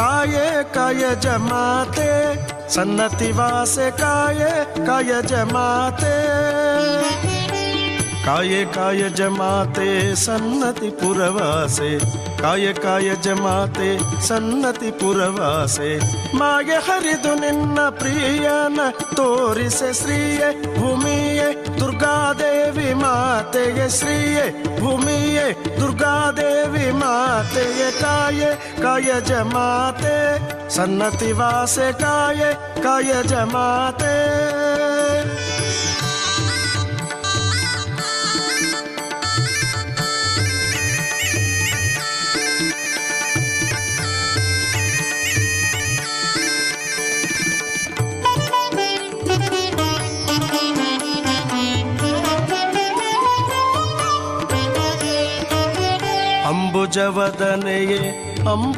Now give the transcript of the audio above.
ಕಾಯೆ ಕಾಯಜ ಮಾತೆ ಸನ್ನತಿ ವಾಸೆ ಕಾಯೆ ಕಾಯಜ ಮಾತೆ ಕಾಯೆ ಕಾಯಜ ಮಾತೆ ಸನ್ನತಿ ಪುರವಾಸೆ ಕಾಯೆ ಕಾಯಜ ಮಾತೆ ಸನ್ನತಿ ಪುರವಾಸೆ ಮಾಗೆ ಹರಿದು ನಿನ್ನ ಪ್ರಿಯನ ತೋರಿಸೆ ಶ್ರೀಯೇ ಭೂಮಿಯೇ ದುರ್ಗಾದೇವಿ ಮಾತೆಗೆ ಶ್ರೀಯೇ ಭೂಮಿಯೇ ದುರ್ಗಾದೇವಿ ಮಾತೆಗೆ ಕಾಯೆ ಕಾಯಜ ಮಾತೆ ಸನ್ನತಿ ವಾಸೆ ಕಾಯೆ ಕಾಯಜ ಮಾತೆ. ಅಂಬುಜವದನೆಯೇ ಅಂಬು